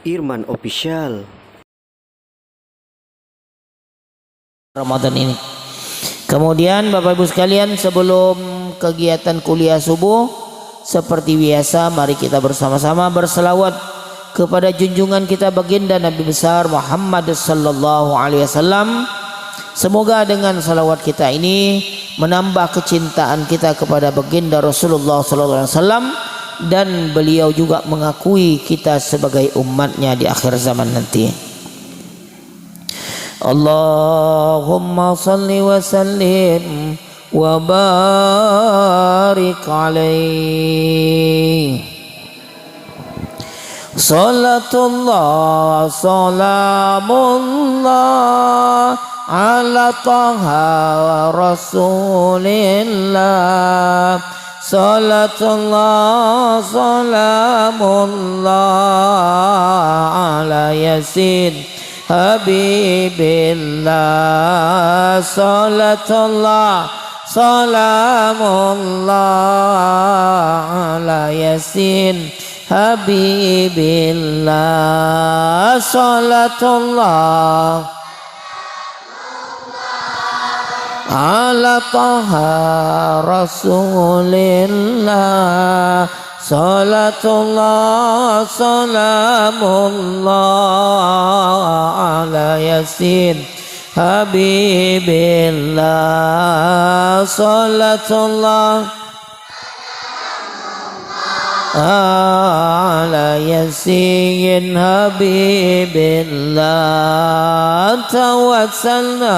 Irman Official. Ramadan ini. Kemudian Bapak Ibu sekalian, sebelum kegiatan kuliah subuh, seperti biasa mari kita bersama-sama berselawat kepada junjungan kita baginda Nabi besar Muhammad sallallahu alaihi wasallam. Semoga dengan salawat kita ini menambah kecintaan kita kepada baginda Rasulullah sallallahu alaihi wasallam, dan beliau juga mengakui kita sebagai umatnya di akhir zaman nanti. Allahumma salli wa sallim wa barik alaihi. Salatullah salamullah ala taha rasulillah. Salatullah salamullah ala yasin Habibillah. Salatullah salamullah ala yasin Habibillah. Salatullah ala taha rasulillah. Salatullah salamullah ala yasin Habibillah. Salatullah ala yasin Habibillah. Tawassalna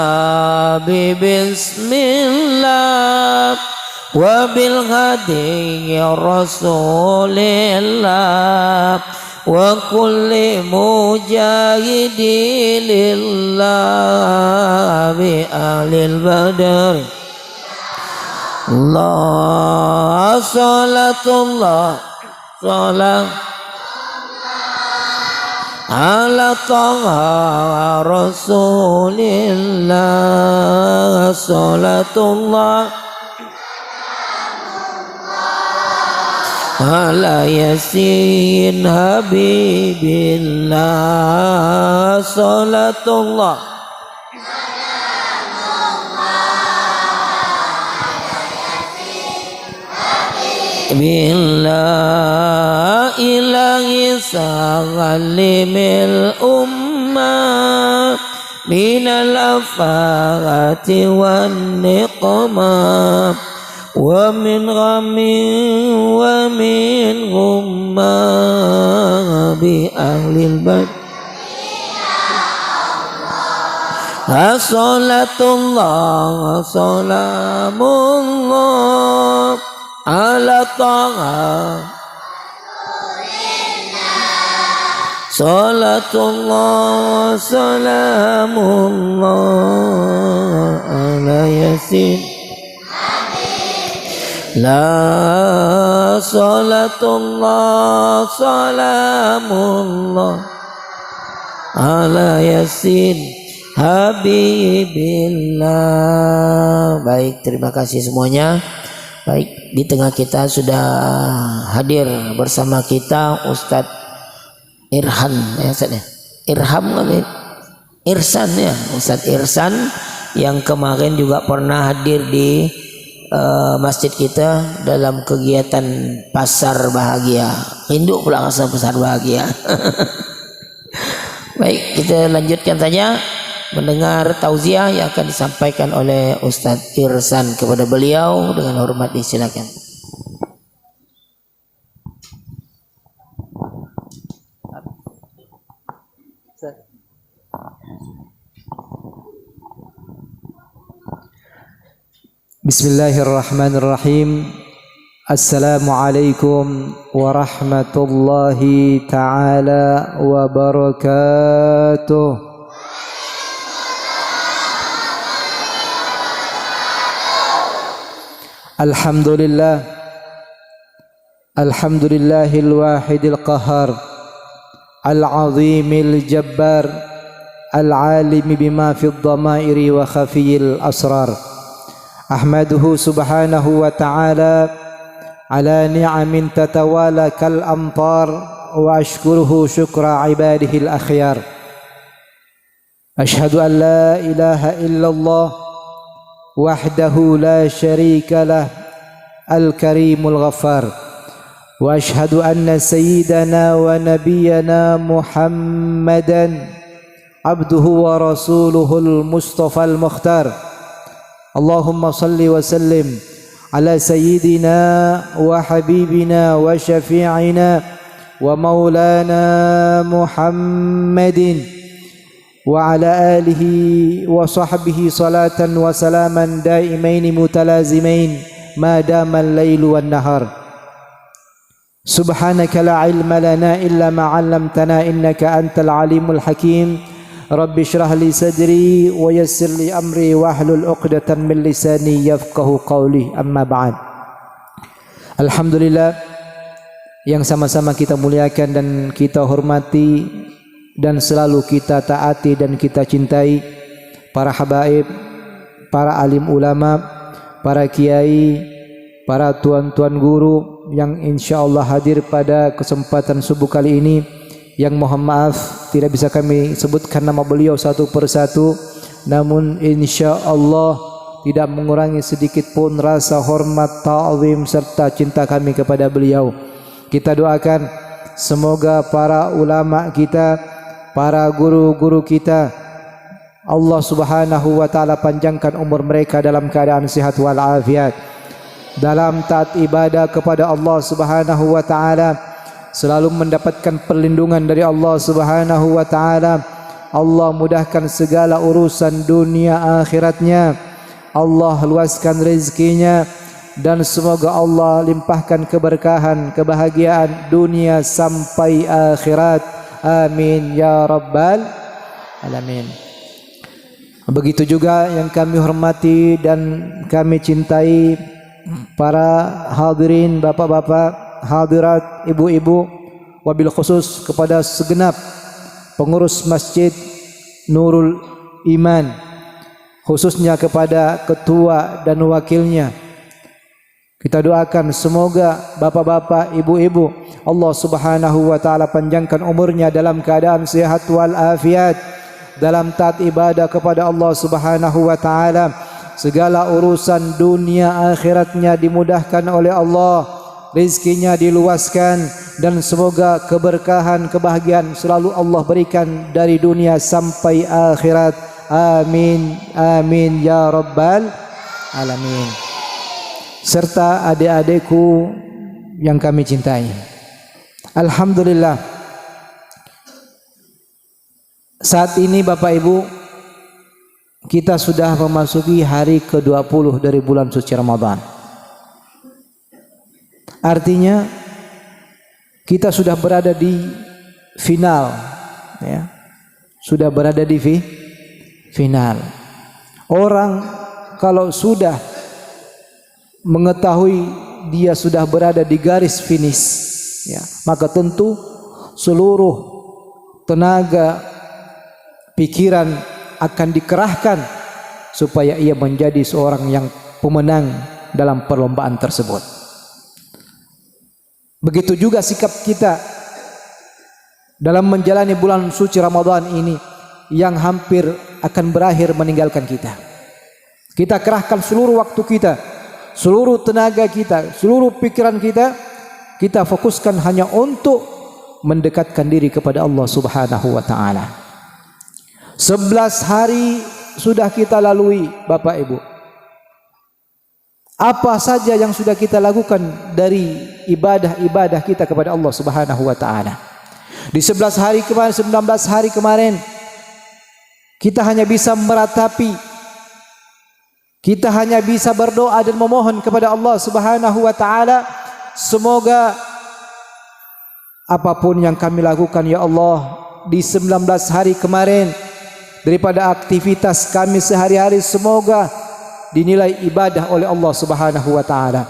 bismillah wa bil hadi rasulillah wa kulli mujahidin lillah bi ahlil badr. Allah salatullah salam ala taha rasulillah. Salatullah ala yasin Habibillah. Salatullah billah ilahi salimil ummah minal afati wan niqmah wa min ghamin wa min ghummah bi ahlil bad. Salatullah salamullah ala taha. Salatullah salamullah ala yasin. La salatullah salamullah ala yasin Habibillah. Baik, terima kasih semuanya. Baik, di tengah kita sudah hadir bersama kita Ustadz Irhan ya, Irham kali Irsan ya, Ustadz Irsan yang kemarin juga pernah hadir di masjid kita dalam kegiatan pasar bahagia. Rindu pula rasa pasar bahagia. Baik, kita lanjutkan saja mendengar tauziah yang akan disampaikan oleh Ustadz Irsan. Kepada beliau dengan hormat disilakan. Bismillahirrahmanirrahim. Assalamualaikum warahmatullahi ta'ala wabarakatuh. Alhamdulillah. Alhamdulillahil wahidil qahar, al-azimil jabbar, al-alimi bima fid dhamairi wa khafiyil asrar. Ahmaduhu subhanahu wa ta'ala ala ni'amin tatawala kal amtar وأشكره شكر عباده الأخيار. أشهد أن لا إله إلا الله وحده لا شريك له الكريم الغفار. وأشهد أن سيدنا ونبينا محمدا عبده ورسوله المصطفى المختار. اللهم صل وسلم على سيدنا وحبيبنا وشفيعنا ومولانا محمد وعلى آله وصحبه صلاة وسلاما دائمين متلازمين ما دام الليل والنهار. سبحانك لا علم لنا إلا ما علمتنا إنك أنت العليم الحكيم. رب اشرح لي صدري ويسر لي أمري واحلل عقدة من لساني يفقهوا قولي. أما بعد. Alhamdulillah, yang sama-sama kita muliakan dan kita hormati dan selalu kita taati dan kita cintai para habaib, para alim ulama, para kiai, para tuan-tuan guru yang insyaallah hadir pada kesempatan subuh kali ini, yang mohon maaf tidak bisa kami sebutkan nama beliau satu persatu, namun insyaallah tidak mengurangi sedikit pun rasa hormat, ta'zim serta cinta kami kepada beliau. Kita doakan semoga para ulama kita, para guru-guru kita, Allah Subhanahu wa taala panjangkan umur mereka dalam keadaan sehat wal afiat, dalam taat ibadah kepada Allah Subhanahu wa taala, selalu mendapatkan perlindungan dari Allah Subhanahu wa taala. Allah mudahkan segala urusan dunia akhiratnya, Allah luaskan rezekinya, dan semoga Allah limpahkan keberkahan, kebahagiaan dunia sampai akhirat. Amin ya rabbal alamin. Begitu juga yang kami hormati dan kami cintai para hadirin, bapak-bapak, hadirat, ibu-ibu, wabil khusus kepada segenap pengurus Masjid Nurul Iman, khususnya kepada ketua dan wakilnya. Kita doakan semoga bapak-bapak, ibu-ibu, Allah Subhanahu wa taala panjangkan umurnya dalam keadaan sehat wal afiat, dalam taat ibadah kepada Allah Subhanahu wa taala. Segala urusan dunia akhiratnya dimudahkan oleh Allah, rezekinya diluaskan, dan semoga keberkahan, kebahagiaan selalu Allah berikan dari dunia sampai akhirat. Amin, amin ya rabbal alamin. Serta adik-adikku yang kami cintai, alhamdulillah, saat ini Bapak Ibu, kita sudah memasuki hari ke-20 dari bulan suci Ramadan. Artinya kita sudah berada di final, ya. Sudah berada di final. Orang kalau sudah mengetahui dia sudah berada di garis finish, ya, maka tentu seluruh tenaga, pikiran akan dikerahkan supaya ia menjadi seorang yang pemenang dalam perlombaan tersebut. Begitu juga sikap kita dalam menjalani bulan suci Ramadan ini yang hampir akan berakhir meninggalkan kita. Kita kerahkan seluruh waktu kita, seluruh tenaga kita, seluruh pikiran kita, kita fokuskan hanya untuk mendekatkan diri kepada Allah Subhanahu wa taala. 11 hari sudah kita lalui, Bapak Ibu. Apa saja yang sudah kita lakukan dari ibadah-ibadah kita kepada Allah Subhanahu wa taala. Di 11 hari kemarin, 19 hari kemarin, kita hanya bisa meratapi, kita hanya bisa berdoa dan memohon kepada Allah Subhanahu wa taala, semoga apapun yang kami lakukan ya Allah di 19 hari kemarin daripada aktivitas kami sehari-hari, semoga dinilai ibadah oleh Allah Subhanahu wa taala.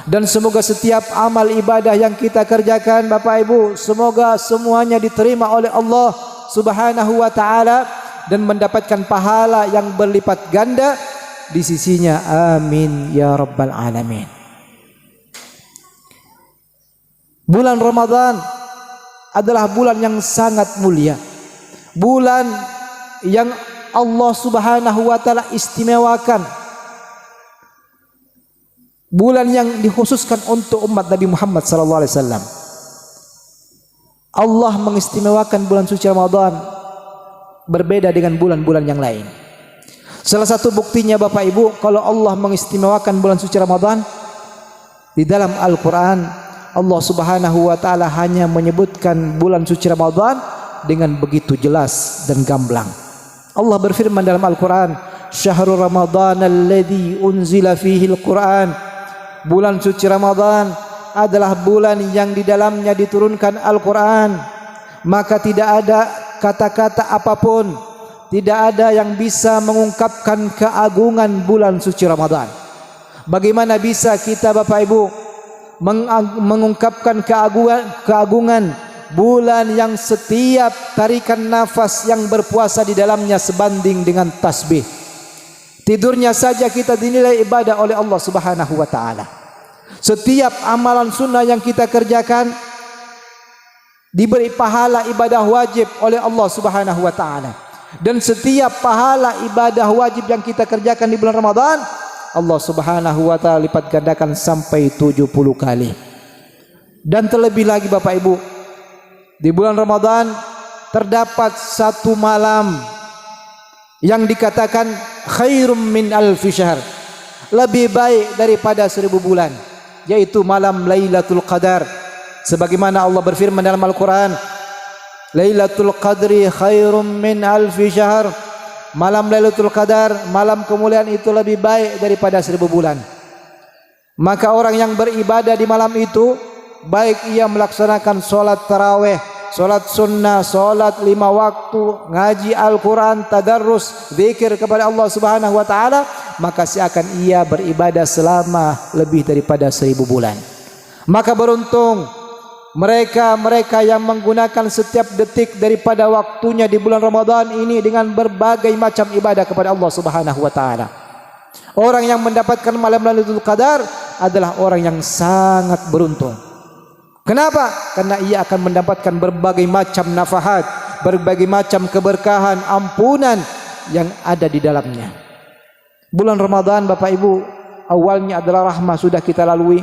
Dan semoga setiap amal ibadah yang kita kerjakan Bapak Ibu, semoga semuanya diterima oleh Allah Subhanahu wa taala dan mendapatkan pahala yang berlipat ganda di sisinya. Amin ya rabbal alamin. Bulan Ramadan adalah bulan yang sangat mulia. Bulan yang Allah Subhanahu wa taala istimewakan. Bulan yang dikhususkan untuk umat Nabi Muhammad sallallahu alaihi wasallam. Allah mengistimewakan bulan suci Ramadan berbeda dengan bulan-bulan yang lain. Salah satu buktinya Bapak Ibu, kalau Allah mengistimewakan bulan suci Ramadan, di dalam Al-Quran Allah Subhanahu wa taala hanya menyebutkan bulan suci Ramadan dengan begitu jelas dan gamblang. Allah berfirman dalam Al-Quran, Syahrul Ramadan alladzi unzila fihi Al-Quran. Bulan suci Ramadan adalah bulan yang di dalamnya diturunkan Al-Quran. Maka tidak ada kata-kata apapun, tidak ada yang bisa mengungkapkan keagungan bulan suci Ramadan. Bagaimana bisa kita Bapak Ibu mengungkapkan keagungan bulan yang setiap tarikan nafas yang berpuasa di dalamnya sebanding dengan tasbih. Tidurnya saja kita dinilai ibadah oleh Allah Subhanahu wa taala. Setiap amalan sunnah yang kita kerjakan diberi pahala ibadah wajib oleh Allah Subhanahu wa taala. Dan setiap pahala ibadah wajib yang kita kerjakan di bulan Ramadan, Allah Subhanahu wa taala lipat gandakan sampai 70 kali. Dan terlebih lagi Bapak Ibu, di bulan Ramadan terdapat satu malam yang dikatakan khairum min alfi syahr, lebih baik daripada 1000 bulan, yaitu malam Lailatul Qadar. Sebagaimana Allah berfirman dalam Al-Quran, Lailatul Qadri khairum min alfi syahr. Malam Lailatul Qadar, malam kemuliaan itu lebih baik daripada 1000 bulan. Maka orang yang beribadah di malam itu, baik ia melaksanakan solat tarawih, solat sunnah, solat 5 waktu, ngaji Al-Quran, tadarrus, zikir kepada Allah Subhanahu wa taala, maka seakan ia beribadah selama lebih daripada 1000 bulan. Maka beruntung mereka yang menggunakan setiap detik daripada waktunya di bulan Ramadan ini dengan berbagai macam ibadah kepada Allah Subhanahu wa taala. Orang yang mendapatkan malam Lailatul Qadar adalah orang yang sangat beruntung. Kenapa? Karena ia akan mendapatkan berbagai macam nafahat, berbagai macam keberkahan, ampunan yang ada di dalamnya. Bulan Ramadan Bapak Ibu, awalnya adalah rahmah, sudah kita lalui.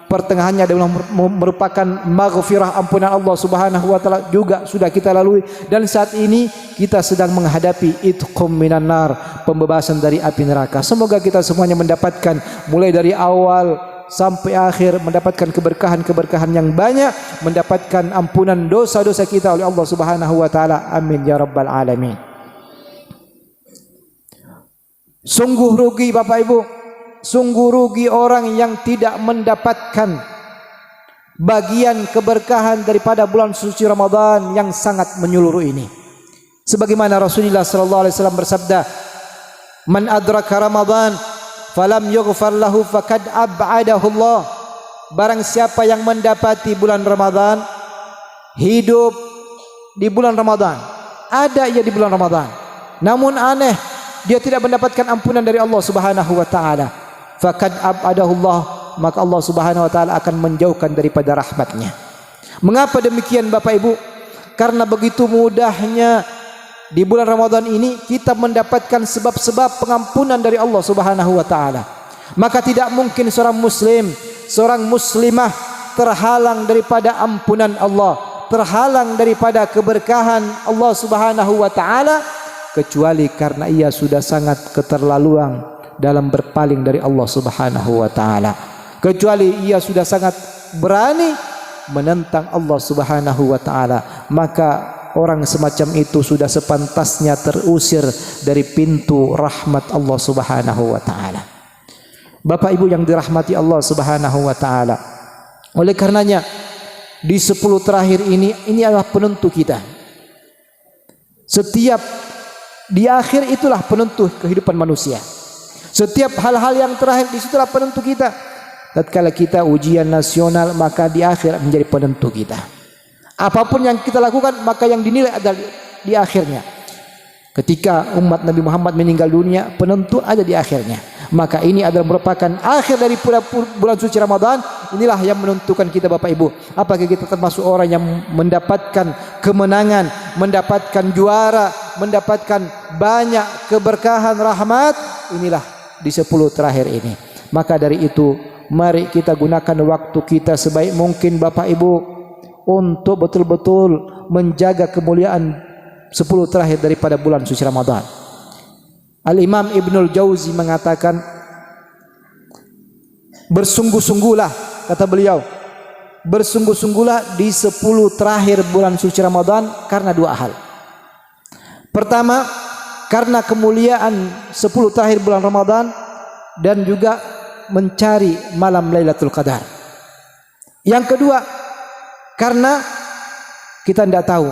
Pertengahannya adalah merupakan maghfirah, ampunan Allah Subhanahu wa taala, juga sudah kita lalui. Dan saat ini kita sedang menghadapi itqum minan nar, pembebasan dari api neraka. Semoga kita semuanya mendapatkan mulai dari awal sampai akhir, mendapatkan keberkahan-keberkahan yang banyak, mendapatkan ampunan dosa-dosa kita oleh Allah Subhanahu wa taala. Amin ya rabbal alamin. Sungguh rugi Bapak Ibu, sungguh rugi orang yang tidak mendapatkan bagian keberkahan daripada bulan suci Ramadan yang sangat menyeluruh ini. Sebagaimana Rasulullah sallallahu alaihi wasallam bersabda, "Man adraka Ramadan falam yughfar lahu faqad ab'adahu Allah." Barang siapa yang mendapati bulan Ramadan, hidup di bulan Ramadan, ada ia di bulan Ramadan, namun aneh, dia tidak mendapatkan ampunan dari Allah Subhanahu wa taala, faqad ab'adahu Allah, maka Allah Subhanahu wa taala akan menjauhkan daripada rahmatnya. Mengapa demikian Bapak Ibu? Karena begitu mudahnya di bulan Ramadan ini kita mendapatkan sebab-sebab pengampunan dari Allah Subhanahu wa taala. Maka tidak mungkin seorang muslim, seorang muslimah terhalang daripada ampunan Allah, terhalang daripada keberkahan Allah Subhanahu wa taala, kecuali karena ia sudah sangat keterlaluan dalam berpaling dari Allah Subhanahu wa taala, kecuali ia sudah sangat berani menentang Allah Subhanahu wa taala, maka orang semacam itu sudah sepantasnya terusir dari pintu rahmat Allah Subhanahu wa taala. Bapak Ibu yang dirahmati Allah Subhanahu wa taala, oleh karenanya di 10 terakhir ini adalah penentu kita. Setiap di akhir itulah penentu kehidupan manusia. Setiap hal-hal yang terakhir disitulah penentu kita. Tatkala kita ujian nasional, maka di akhir menjadi penentu kita. Apapun yang kita lakukan, maka yang dinilai adalah di akhirnya. Ketika umat Nabi Muhammad meninggal dunia, penentu ada di akhirnya. Maka ini adalah merupakan akhir dari bulan suci Ramadan. Inilah yang menentukan kita Bapak Ibu, apakah kita termasuk orang yang mendapatkan kemenangan, mendapatkan juara, mendapatkan banyak keberkahan rahmat. Inilah di 10 terakhir ini. Maka dari itu mari kita gunakan waktu kita sebaik mungkin Bapak Ibu untuk betul-betul menjaga kemuliaan 10 terakhir daripada bulan suci Ramadan. Al-Imam Ibnul Jauzi mengatakan, bersungguh-sungguhlah, kata beliau, bersungguh-sungguhlah di 10 terakhir bulan suci Ramadan karena 2 hal. Pertama, karena kemuliaan 10 terakhir bulan Ramadan dan juga mencari malam Lailatul Qadar. Yang kedua, karena kita tidak tahu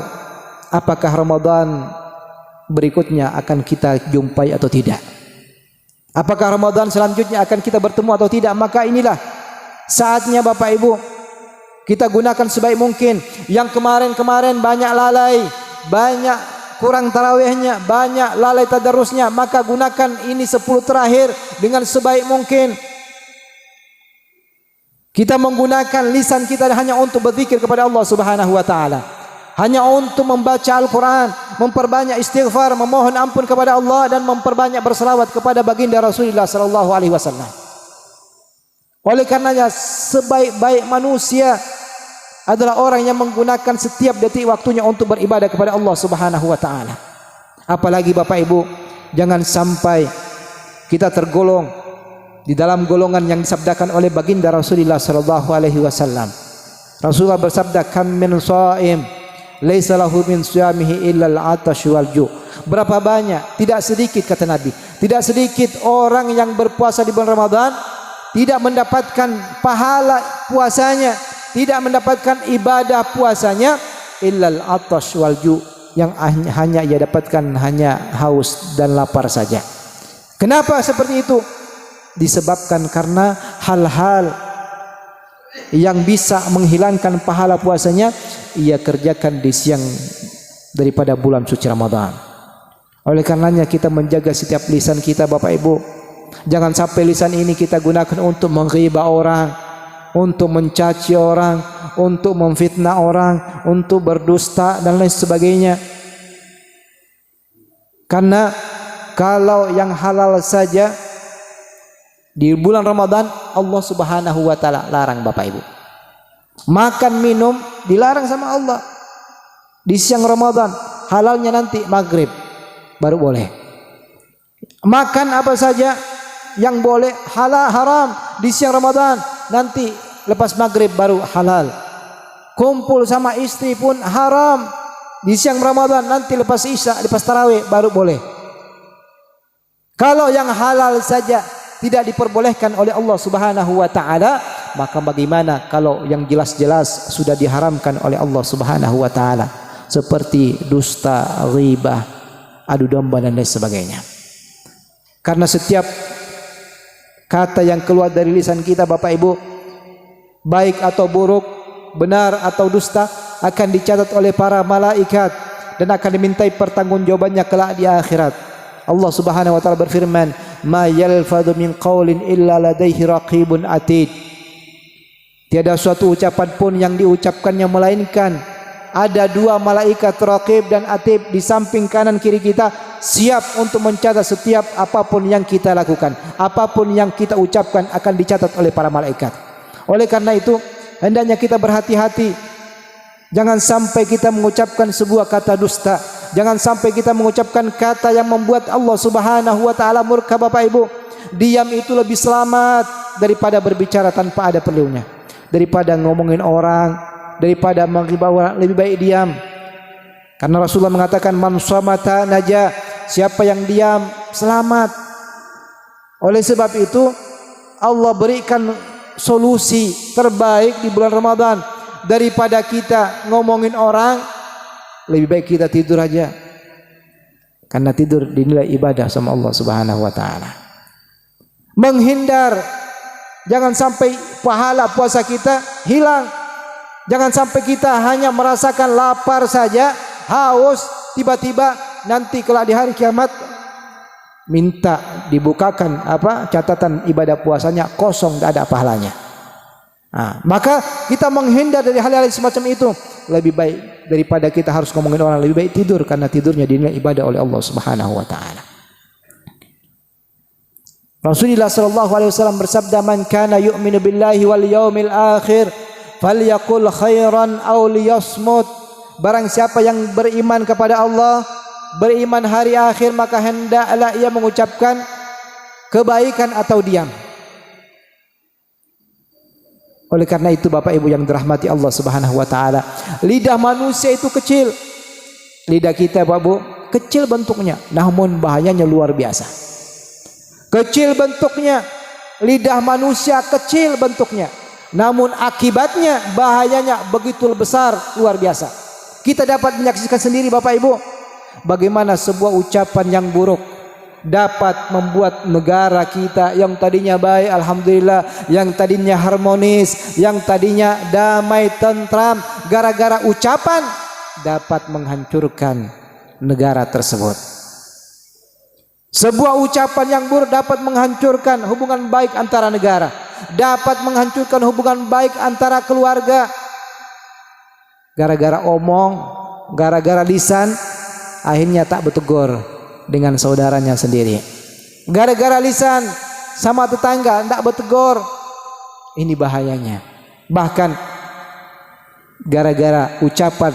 apakah Ramadan berikutnya akan kita jumpai atau tidak. Apakah Ramadan selanjutnya akan kita bertemu atau tidak. Maka inilah saatnya Bapak Ibu kita gunakan sebaik mungkin. Yang kemarin-kemarin banyak lalai, banyak kurang tarawihnya, banyak lalai tadarusnya, maka gunakan ini 10 terakhir dengan sebaik mungkin. Kita menggunakan lisan kita hanya untuk berzikir kepada Allah Subhanahu wa taala, hanya untuk membaca Al-Quran, memperbanyak istighfar, memohon ampun kepada Allah, dan memperbanyak berselawat kepada baginda Rasulullah sallallahu alaihi wasallam. Oleh karenanya sebaik-baik manusia adalah orang yang menggunakan setiap detik waktunya untuk beribadah kepada Allah Subhanahu wa taala. Apalagi Bapak Ibu, jangan sampai kita tergolong di dalam golongan yang disabdakan oleh baginda Rasulullah sallallahu alaihi wasallam. Rasulullah bersabda, "Kam min shaim laisa lahu min siyamihi illa al-'atash wal ju'." Berapa banyak, tidak sedikit kata Nabi, tidak sedikit orang yang berpuasa di bulan Ramadan tidak mendapatkan pahala puasanya, tidak mendapatkan ibadah puasanya, illa al-'atash wal ju', yang hanya ia dapatkan hanya haus dan lapar saja. Kenapa seperti itu? Disebabkan karena hal-hal yang bisa menghilangkan pahala puasanya ia kerjakan di siang daripada bulan suci Ramadan. Oleh karenanya kita menjaga setiap lisan kita Bapak Ibu. Jangan sampai lisan ini kita gunakan untuk menghibah orang, untuk mencaci orang, untuk memfitnah orang, untuk berdusta dan lain sebagainya. Karena kalau yang halal saja di bulan Ramadan Allah Subhanahu wa taala larang Bapak Ibu. Makan minum dilarang sama Allah di siang Ramadan, halalnya nanti maghrib baru boleh. Makan apa saja yang boleh halal haram di siang Ramadan, nanti lepas maghrib baru halal. Kumpul sama istri pun haram di siang Ramadan, nanti lepas isya, lepas tarawih baru boleh. Kalau yang halal saja tidak diperbolehkan oleh Allah Subhanahu wa taala, maka bagaimana kalau yang jelas-jelas sudah diharamkan oleh Allah Subhanahu wa taala, seperti dusta, ghibah, adu domba dan lain sebagainya. Karena setiap kata yang keluar dari lisan kita Bapak Ibu, baik atau buruk, benar atau dusta, akan dicatat oleh para malaikat dan akan dimintai pertanggungjawabannya kelak di akhirat. Allah Subhanahu wa taala berfirman, "Ma yalfadhu min qaulin illa ladaihi raqibun atid." Tiada suatu ucapan pun yang diucapkannya melainkan ada 2 malaikat raqib dan atid di samping kanan kiri kita, siap untuk mencatat setiap apapun yang kita lakukan, apapun yang kita ucapkan akan dicatat oleh para malaikat. Oleh karena itu hendaknya kita berhati-hati, jangan sampai kita mengucapkan sebuah kata dusta, jangan sampai kita mengucapkan kata yang membuat Allah Subhanahu wa taala murka Bapak Ibu. Diam itu lebih selamat daripada berbicara tanpa ada perlunya, daripada ngomongin orang, daripada menghibah orang, lebih baik diam. Karena Rasulullah mengatakan, "Man samata naja," siapa yang diam selamat. Oleh sebab itu Allah berikan solusi terbaik di bulan Ramadan. Daripada kita ngomongin orang, lebih baik kita tidur aja. Karena tidur dinilai ibadah sama Allah Subhanahu wa taala. Menghindar, jangan sampai pahala puasa kita hilang. Jangan sampai kita hanya merasakan lapar saja, haus, tiba-tiba nanti kelak di hari kiamat minta dibukakan catatan ibadah puasanya kosong, tidak ada pahalanya. Maka kita menghindar dari hal-hal semacam itu. Lebih baik daripada kita harus ngomongin orang, lebih baik tidur, karena tidurnya dinilai ibadah oleh Allah Subhanahu wa taala. Rasulullah sallallahu alaihi wasallam bersabda, "Man kana yu'minu billahi wal yaumil akhir falyaqul khairan aw liyasmut." Barang siapa yang beriman kepada Allah, beriman hari akhir, maka hendaklah ia mengucapkan kebaikan atau diam. Oleh karena itu Bapak Ibu yang dirahmati Allah Subhanahu wa taala, lidah manusia itu kecil. Lidah kita Bapak Ibu kecil bentuknya, namun bahayanya luar biasa. Kecil bentuknya, lidah manusia kecil bentuknya, namun akibatnya bahayanya begitu besar, luar biasa. Kita dapat menyaksikan sendiri Bapak Ibu, bagaimana sebuah ucapan yang buruk dapat membuat negara kita yang tadinya baik, alhamdulillah, yang tadinya harmonis, yang tadinya damai tentram, gara-gara ucapan dapat menghancurkan negara tersebut. Sebuah ucapan yang buruk dapat menghancurkan hubungan baik antara negara, dapat menghancurkan hubungan baik antara keluarga. Gara-gara omong, gara-gara lisan, akhirnya tak bertegur dengan saudaranya sendiri. Gara-gara lisan sama tetangga tidak bertegur. Ini bahayanya. Bahkan gara-gara ucapan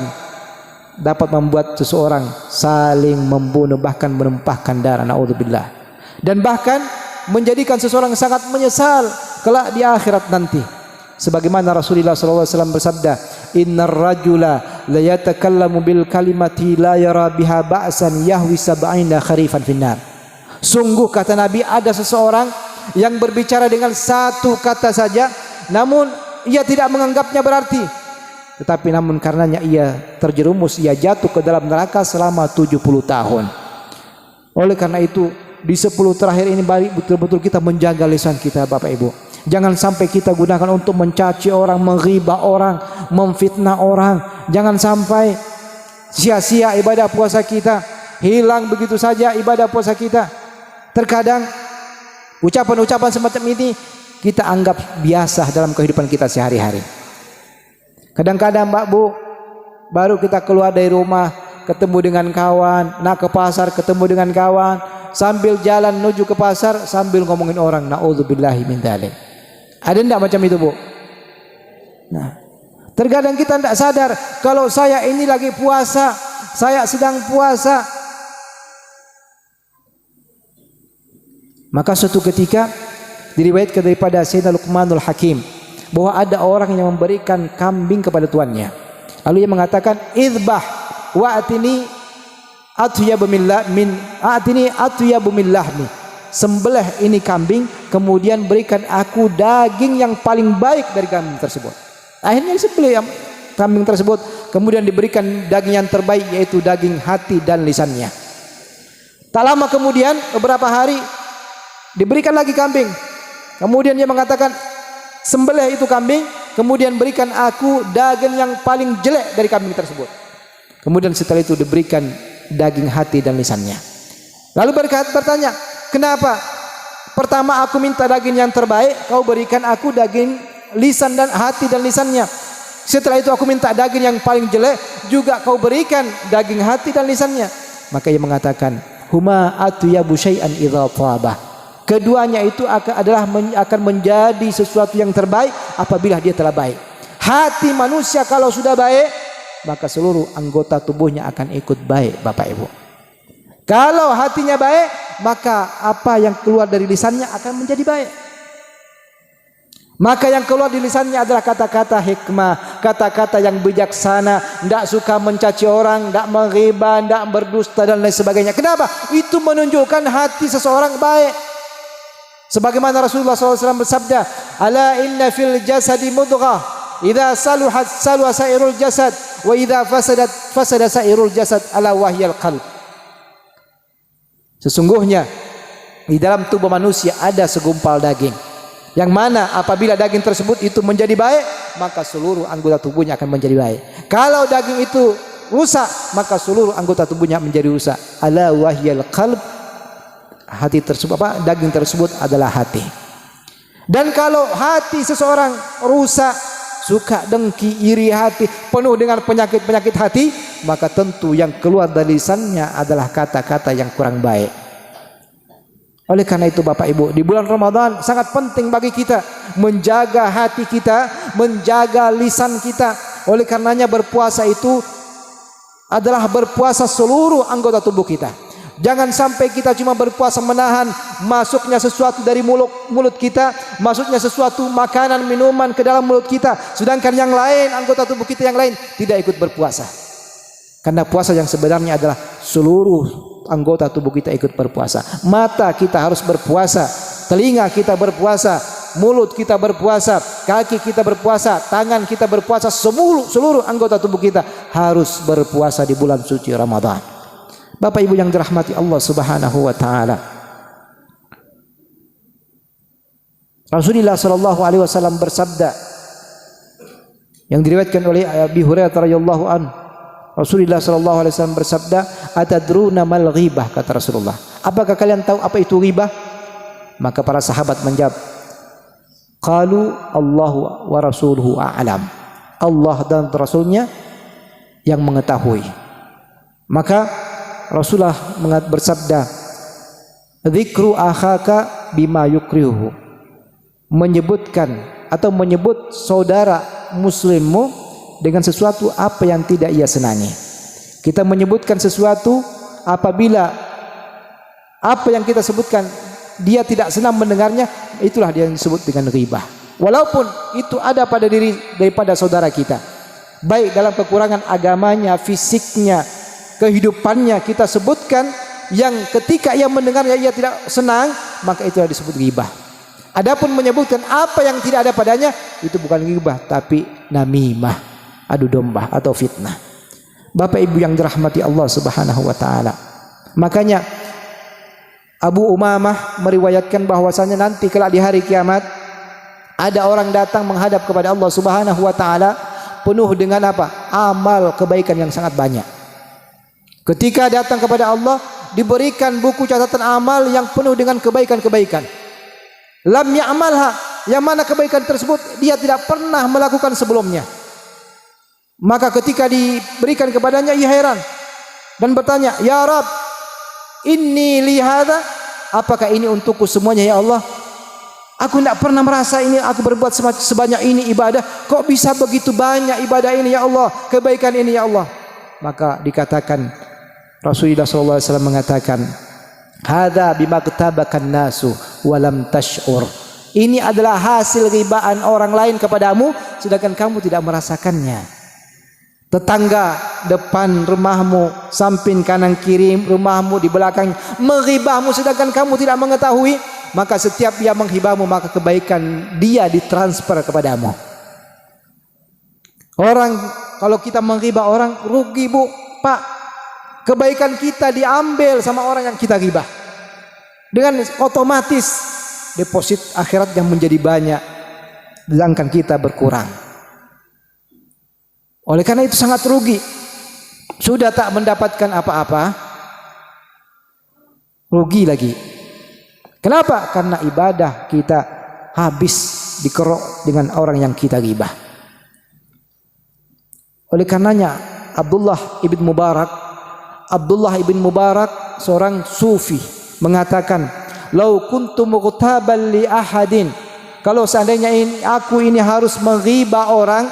dapat membuat seseorang saling membunuh, bahkan menumpahkan darah, naudzubillah. Dan bahkan menjadikan seseorang sangat menyesal kelak di akhirat nanti. Sebagaimana Rasulullah SAW bersabda, "Innar rajula la yatakallamu bil kalimati la yara biha ba'san yahwi sab'ina kharifan finnar." Sungguh kata Nabi, ada seseorang yang berbicara dengan satu kata saja, namun ia tidak menganggapnya berarti, tetapi namun karenanya ia terjerumus, ia jatuh ke dalam neraka selama 70 tahun. Oleh karena itu di 10 terakhir ini betul-betul kita menjaga lisan kita Bapak Ibu. Jangan sampai kita gunakan untuk mencaci orang, menghibah orang, memfitnah orang. Jangan sampai sia-sia ibadah puasa kita, hilang begitu saja ibadah puasa kita. Terkadang ucapan-ucapan semacam ini kita anggap biasa dalam kehidupan kita sehari-hari. Kadang-kadang Mbak Bu, baru kita keluar dari rumah, ketemu dengan kawan, nak ke pasar ketemu dengan kawan, sambil jalan menuju ke pasar sambil ngomongin orang, naudzubillahi min dzalik. Ada enggak macam itu, Bu? Nah, terkadang kita tidak sadar kalau saya ini lagi puasa, saya sedang puasa. Maka suatu ketika diriwayatkan daripada Sayyidina Luqmanul Hakim bahwa ada orang yang memberikan kambing kepada tuannya. Lalu ia mengatakan, "Idbah wa atini atyabu min lahmi." Sembelih ini kambing, kemudian berikan aku daging yang paling baik dari kambing tersebut. Akhirnya disembelih kambing tersebut, kemudian diberikan daging yang terbaik, yaitu daging hati dan lisannya. Tak lama kemudian, beberapa hari, diberikan lagi kambing. Kemudian dia mengatakan, "Sembelih itu kambing, kemudian berikan aku daging yang paling jelek dari kambing tersebut." Kemudian setelah itu diberikan daging hati dan lisannya. Lalu bertanya, "Kenapa? Pertama aku minta daging yang terbaik, kau berikan aku daging lisan dan hati dan lisannya. Setelah itu aku minta daging yang paling jelek, juga kau berikan daging hati dan lisannya." Maka ia mengatakan, "Huma atyabu syai'an idza thabah." Keduanya itu akan menjadi sesuatu yang terbaik apabila dia telah baik. Hati manusia kalau sudah baik, maka seluruh anggota tubuhnya akan ikut baik, Bapak Ibu. Kalau hatinya baik, maka apa yang keluar dari lisannya akan menjadi baik. Maka yang keluar dari lisannya adalah kata-kata hikmah, kata-kata yang bijaksana, tidak suka mencaci orang, tidak menghibah, tidak berdusta dan lain sebagainya. Kenapa? Itu menunjukkan hati seseorang baik. Sebagaimana Rasulullah SAW bersabda, "Ala inna fil jasadi mudghah, idza saluhat saluha sairul jasad, wa idza fasadat fasada sairul jasad, ala wahyal qalb." Sesungguhnya di dalam tubuh manusia ada segumpal daging, yang mana apabila daging tersebut itu menjadi baik, maka seluruh anggota tubuhnya akan menjadi baik. Kalau daging itu rusak, maka seluruh anggota tubuhnya menjadi rusak. Ala wahyal qalb, hati tersebut daging tersebut adalah hati. Dan kalau hati seseorang rusak, suka dengki, iri hati, penuh dengan penyakit-penyakit hati, maka tentu yang keluar dari lisannya adalah kata-kata yang kurang baik. Oleh karena itu Bapak Ibu, di bulan Ramadan sangat penting bagi kita menjaga hati kita, menjaga lisan kita. Oleh karenanya berpuasa itu adalah berpuasa seluruh anggota tubuh kita. Jangan sampai kita cuma berpuasa menahan masuknya sesuatu dari mulut kita, masuknya sesuatu makanan, minuman ke dalam mulut kita, sedangkan yang lain, anggota tubuh kita yang lain tidak ikut berpuasa. Karena puasa yang sebenarnya adalah seluruh anggota tubuh kita ikut berpuasa. Mata kita harus berpuasa, telinga kita berpuasa, mulut kita berpuasa, kaki kita berpuasa, tangan kita berpuasa, seluruh anggota tubuh kita harus berpuasa di bulan suci Ramadan. Bapak Ibu yang dirahmati Allah Subhanahu wa taala. Rasulullah sallallahu alaihi wasallam bersabda yang diriwayatkan oleh Abi Hurairah radhiyallahu anhu. Rasulullah sallallahu alaihi wasallam bersabda, "Atadruna mal ghibah?" kata Rasulullah. Apakah kalian tahu apa itu ghibah? Maka para sahabat menjawab, qalu Allahu wa rasuluhu a'lam. Allah dan Rasulnya yang mengetahui. Maka Rasulullah bersabda, dzikru akhaka bima yukrihu, menyebutkan atau menyebut saudara muslimmu dengan sesuatu apa yang tidak ia senangi. Kita menyebutkan sesuatu apabila apa yang kita sebutkan dia tidak senang mendengarnya, itulah dia yang disebut dengan ghibah. Walaupun itu ada pada diri daripada saudara kita, baik dalam kekurangan agamanya, fisiknya, kehidupannya, kita sebutkan yang ketika ia mendengarnya ia tidak senang, maka itulah disebut ghibah. Adapun menyebutkan apa yang tidak ada padanya, itu bukan ghibah tapi namimah, adu domba atau fitnah. Bapak Ibu yang dirahmati Allah Subhanahu wa taala. Makanya Abu Umamah meriwayatkan bahwasanya nanti kelak di hari kiamat ada orang datang menghadap kepada Allah Subhanahu wa taala penuh dengan apa? Amal kebaikan yang sangat banyak. Ketika datang kepada Allah, diberikan buku catatan amal yang penuh dengan kebaikan-kebaikan. Lam ya'malha, yang mana kebaikan tersebut dia tidak pernah melakukan sebelumnya. Maka ketika diberikan kepadanya, ia heran dan bertanya, "Ya Rabb, inni li hadza?" Apakah ini untukku semuanya ya Allah? Aku tidak pernah merasa ini aku berbuat sebanyak ini ibadah. Kok bisa begitu banyak ibadah ini ya Allah, kebaikan ini ya Allah? Maka dikatakan, Rasulullah SAW mengatakan, "Hadza bima katabakan nasu walam tash'ur." Ini adalah hasil ribaan orang lain kepadamu, sedangkan kamu tidak merasakannya. Tetangga depan rumahmu, samping kanan kiri rumahmu, di belakang meribahmu, sedangkan kamu tidak mengetahui. Maka setiap dia menghibahmu, maka kebaikan dia ditransfer kepadamu. Orang kalau kita menghibah orang, rugi Bu, Pak. Kebaikan kita diambil sama orang yang kita ghibah. Dengan otomatis deposit akhirat yang menjadi banyak, sedangkan kita berkurang. Oleh karena itu sangat rugi. Sudah tak mendapatkan apa-apa, rugi lagi. Kenapa? Karena ibadah kita habis dikerok dengan orang yang kita ghibah. Oleh karenanya Abdullah ibn Mubarak seorang sufi mengatakan, "Lau kuntu mughtaban li ahadin," kalau seandainya aku ini harus menghibah orang,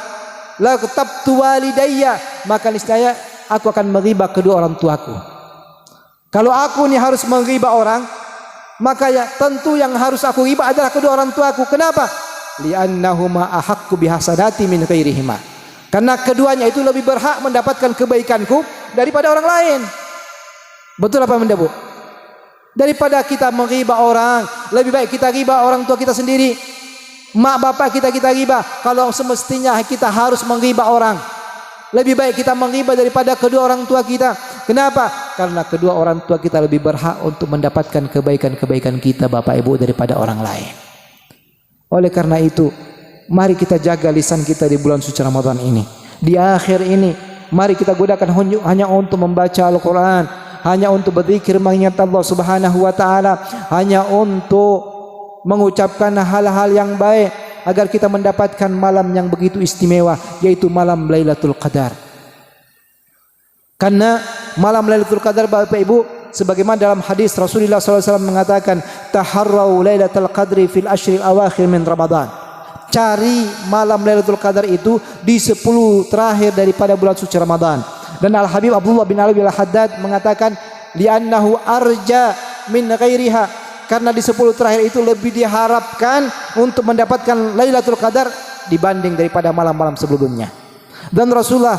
la katabtu walidayya, maka niscaya aku akan menghibah kedua orang tuaku. Kalau aku ini harus menghibah orang, maka ya tentu yang harus aku ghibah adalah kedua orang tuaku. Kenapa? Li'annahuma ahaqqu bihasanati min ghairihima. Karena keduanya itu lebih berhak mendapatkan kebaikanku daripada orang lain. Betul apa benda Bu? Daripada kita menghibah orang, lebih baik kita ghibah orang tua kita sendiri. Mak bapak kita ghibah. Kalau semestinya kita harus menghibah orang, lebih baik kita menghibah daripada kedua orang tua kita. Kenapa? Karena kedua orang tua kita lebih berhak untuk mendapatkan kebaikan-kebaikan kita Bapak Ibu daripada orang lain. Oleh karena itu, mari kita jaga lisan kita di bulan suci Ramadan ini. Di akhir ini, mari kita gunakan hanya untuk membaca Al-Quran, hanya untuk berzikir mengingat Allah Subhanahu wa taala, hanya untuk mengucapkan hal-hal yang baik agar kita mendapatkan malam yang begitu istimewa, yaitu malam Lailatul Qadar. Karena malam Lailatul Qadar Bapak Ibu, sebagaimana dalam hadis Rasulullah SAW mengatakan, taharrau Lailatul Qadri fil ashril awakhir min Ramadan. Cari malam Lailatul Qadar itu di 10 terakhir daripada bulan suci Ramadan. Dan Al Habib Abdullah bin Ali Al-Haddad mengatakan, li'annahu arja min ghairiha, karena di 10 terakhir itu lebih diharapkan untuk mendapatkan Lailatul Qadar dibanding daripada malam-malam sebelumnya. Dan Rasulullah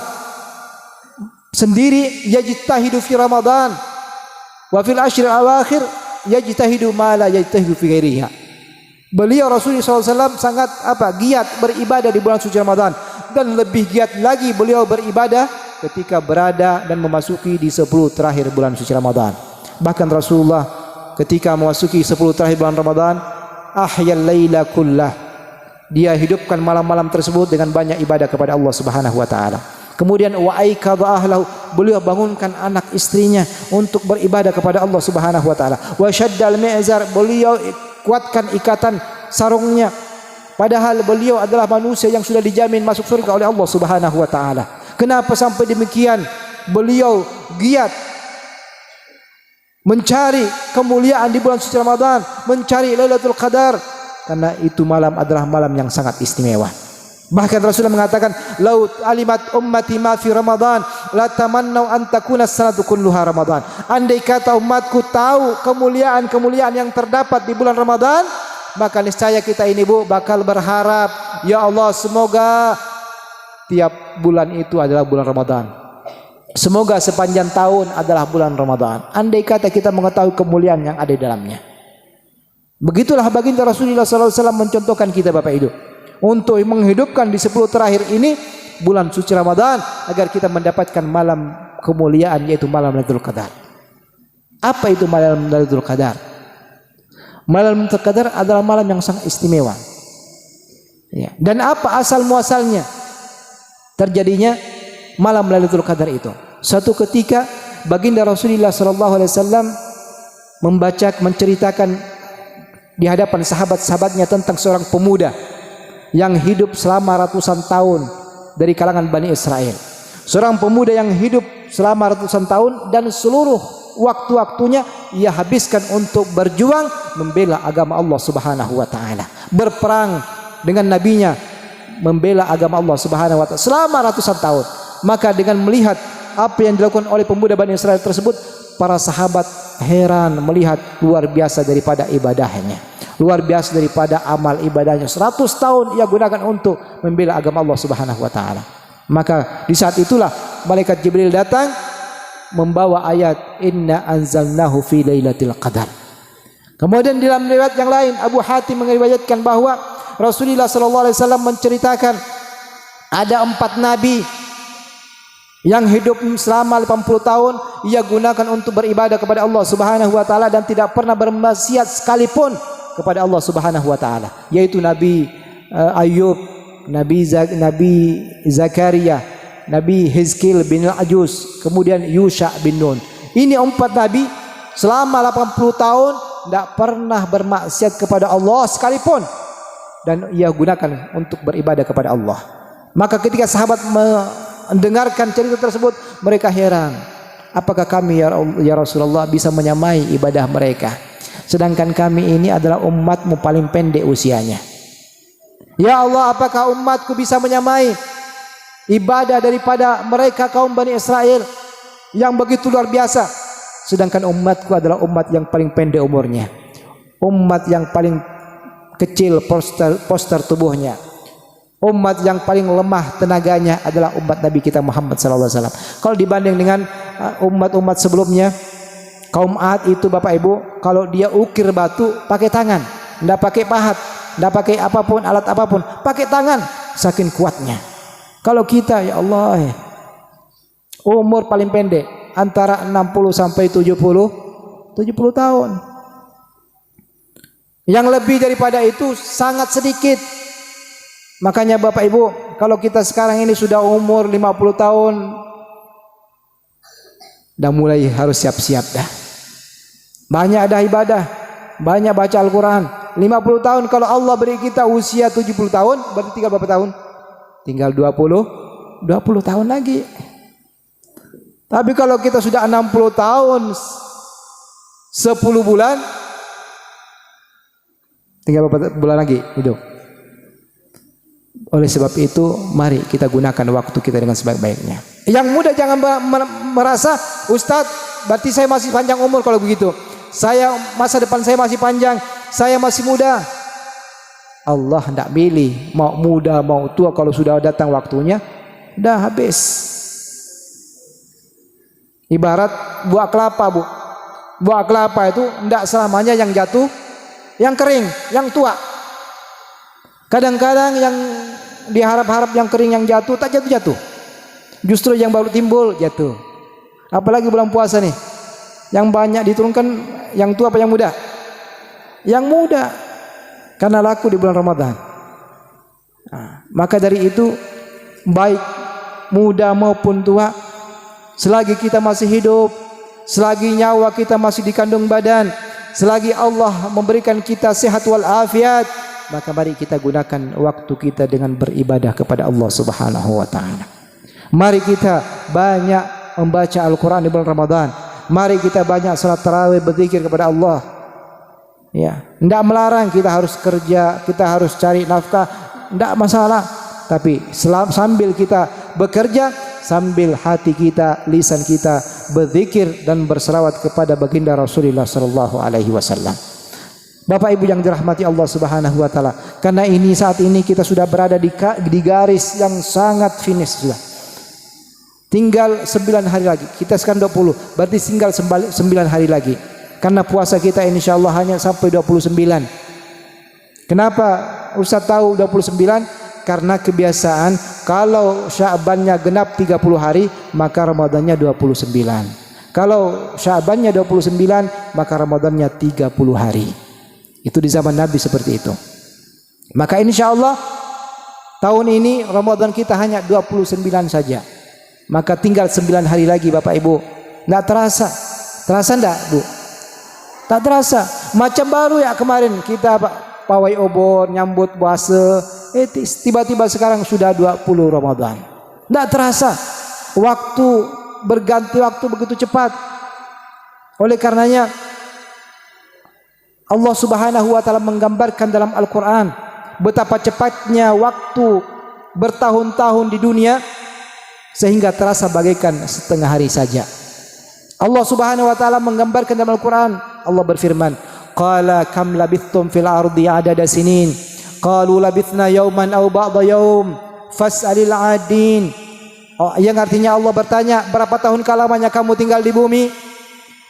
sendiri yajtahidu fi Ramadan wa fil ashril awakhir yajtahidu ma la yajtahidu fi ghairiha. Beliau Rasulullah SAW sangat giat beribadah di bulan suci Ramadan, dan lebih giat lagi beliau beribadah ketika berada dan memasuki di 10 terakhir bulan suci Ramadan. Bahkan Rasulullah ketika memasuki 10 terakhir bulan Ramadan, ahyal laila kullah, dia hidupkan malam-malam tersebut dengan banyak ibadah kepada Allah Subhanahu wa taala. Kemudian wa aikadha ahlahu, beliau bangunkan anak istrinya untuk beribadah kepada Allah Subhanahu wa taala. Wa syaddal mi'zar, beliau kuatkan ikatan sarungnya, padahal beliau adalah manusia yang sudah dijamin masuk surga oleh Allah Subhanahu wa taala. Kenapa sampai demikian? Beliau giat mencari kemuliaan di bulan suci Ramadan, mencari Lailatul Qadar, karena itu malam adalah malam yang sangat istimewa. Bahkan Rasulullah mengatakan, "Lau alimat ummati ma fi Ramadan, la tamannau an takuna as-sanatu kulluha Ramadan." Andai kata umatku tahu kemuliaan-kemuliaan yang terdapat di bulan Ramadan, maka niscaya kita ini Bu bakal berharap, ya Allah, semoga tiap bulan itu adalah bulan Ramadan. Semoga sepanjang tahun adalah bulan Ramadan. Andai kata kita mengetahui kemuliaan yang ada di dalamnya. Begitulah baginda Rasulullah SAW mencontohkan kita Bapak Ibu, untuk menghidupkan di 10 terakhir ini bulan suci Ramadan agar kita mendapatkan malam kemuliaan, yaitu malam Lailatul Qadar. Apa itu malam Lailatul Qadar? Malam Lailatul Qadar adalah malam yang sangat istimewa. Ya. Dan apa asal muasalnya terjadinya malam Lailatul Qadar itu? Suatu ketika baginda Rasulullah SAW menceritakan di hadapan sahabat-sahabatnya tentang seorang pemuda yang hidup selama ratusan tahun dari kalangan Bani Israel. Seorang pemuda yang hidup selama ratusan tahun dan seluruh waktu-waktunya ia habiskan untuk berjuang membela agama Allah Subhanahu wa taala, berperang dengan nabinya, membela agama Allah Subhanahu wa taala selama ratusan tahun. Maka dengan melihat apa yang dilakukan oleh pemuda Bani Israel tersebut, para sahabat heran melihat luar biasa daripada ibadahnya, luar biasa daripada amal ibadahnya. 100 tahun ia gunakan untuk membela agama Allah Subhanahu wa taala. Maka di saat itulah malaikat Jibril datang membawa ayat inna anzalnahu fi lailatul qadar. Kemudian dalam riwayat yang lain Abu Hatim meriwayatkan bahwa Rasulullah SAW menceritakan ada 4 nabi yang hidup selama 80 tahun ia gunakan untuk beribadah kepada Allah Subhanahu wa taala dan tidak pernah bermaksiat sekalipun kepada Allah Subhanahu wa taala, yaitu Nabi Ayub, Nabi Zakaria, Nabi Hizkil bin Al-Ajuz, kemudian Yusha bin Nun. Ini 4 nabi selama 80 tahun tidak pernah bermaksiat kepada Allah sekalipun, dan ia gunakan untuk beribadah kepada Allah. Maka ketika sahabat mendengarkan cerita tersebut, mereka heran, apakah kami ya Rasulullah bisa menyamai ibadah mereka, sedangkan kami ini adalah umatmu paling pendek usianya. Ya Allah, apakah umatku bisa menyamai ibadah daripada mereka kaum Bani Israel yang begitu luar biasa, sedangkan umatku adalah umat yang paling pendek umurnya, umat yang paling kecil postur tubuhnya, umat yang paling lemah tenaganya adalah umat Nabi kita Muhammad SAW. Kalau dibanding dengan umat-umat sebelumnya, kaum Ad itu Bapak Ibu, kalau dia ukir batu pakai tangan, tidak pakai pahat, tidak pakai apapun, alat apapun, pakai tangan, saking kuatnya. Kalau kita ya Allah, umur paling pendek antara 60 sampai 70 tahun. Yang lebih daripada itu sangat sedikit. Makanya Bapak Ibu, kalau kita sekarang ini sudah umur 50 tahun, dah mulai harus siap-siap dah. Banyak dah ibadah, banyak baca Al-Quran. 50 tahun kalau Allah beri kita usia 70 tahun, berarti tinggal berapa tahun? Tinggal 20 tahun lagi. Tapi kalau kita sudah 60 tahun 10 bulan, tinggal berapa bulan lagi hidup. Oleh sebab itu, mari kita gunakan waktu kita dengan sebaik-baiknya. Yang muda jangan merasa, Ustadz, berarti saya masih panjang umur kalau begitu. Masa depan saya masih panjang, saya masih muda. Allah tidak pilih mau muda mau tua, kalau sudah datang waktunya dah habis. Ibarat buah kelapa, Bu. Buah kelapa itu tidak selamanya yang jatuh yang kering, yang tua. Kadang-kadang yang diharap-harap yang kering yang jatuh tak jatuh-jatuh. Justru yang baru timbul jatuh. Apalagi bulan puasa nih. Yang banyak diturunkan yang tua apa yang muda? Yang muda. Karena laku di bulan Ramadan. Nah, maka dari itu baik muda maupun tua, selagi kita masih hidup, selagi nyawa kita masih di kandung badan, selagi Allah memberikan kita sehat wal afiat, maka mari kita gunakan waktu kita dengan beribadah kepada Allah Subhanahu wa taala. Mari kita banyak membaca Al-Qur'an di bulan Ramadan. Mari kita banyak salat tarawih, berzikir kepada Allah. Ya, tidak melarang kita harus kerja, kita harus cari nafkah, tidak masalah. Tapi sambil kita bekerja, sambil hati kita, lisan kita berzikir dan berselawat kepada baginda Rasulullah sallallahu alaihi wasallam. Bapak Ibu yang dirahmati Allah Subhanahu wa taala, karena ini saat ini kita sudah berada di garis yang sangat finish sudah. Tinggal 9 hari lagi. Kita sekarang 20, berarti tinggal 9 hari lagi. Karena puasa kita insyaallah hanya sampai 29. Kenapa Ustaz tahu 29? Karena kebiasaan kalau Sya'bannya genap 30 hari, maka Ramadannya 29. Kalau Sya'bannya 29, maka Ramadannya 30 hari. Itu di zaman Nabi seperti itu. Maka insyaallah tahun ini Ramadan kita hanya 29 saja. Maka tinggal 9 hari lagi Bapak Ibu. Tidak terasa. Terasa enggak, Bu? Tak terasa. Macam baru ya kemarin kita pawai obor, nyambut puasa. Tiba-tiba sekarang sudah 20 Ramadan. Tidak terasa. Waktu berganti waktu begitu cepat. Oleh karenanya Allah Subhanahu wa taala menggambarkan dalam Al-Qur'an betapa cepatnya waktu bertahun-tahun di dunia, sehingga terasa bagaikan setengah hari saja. Allah Subhanahu wa taala menggambarkan dalam Al-Qur'an, Allah berfirman, qala kam labithtum fil ardi adada sinin, qalu labithna yawman aw ba'da yawm fas'alil 'adin. Yang artinya Allah bertanya, berapa tahun lamanya kamu tinggal di bumi?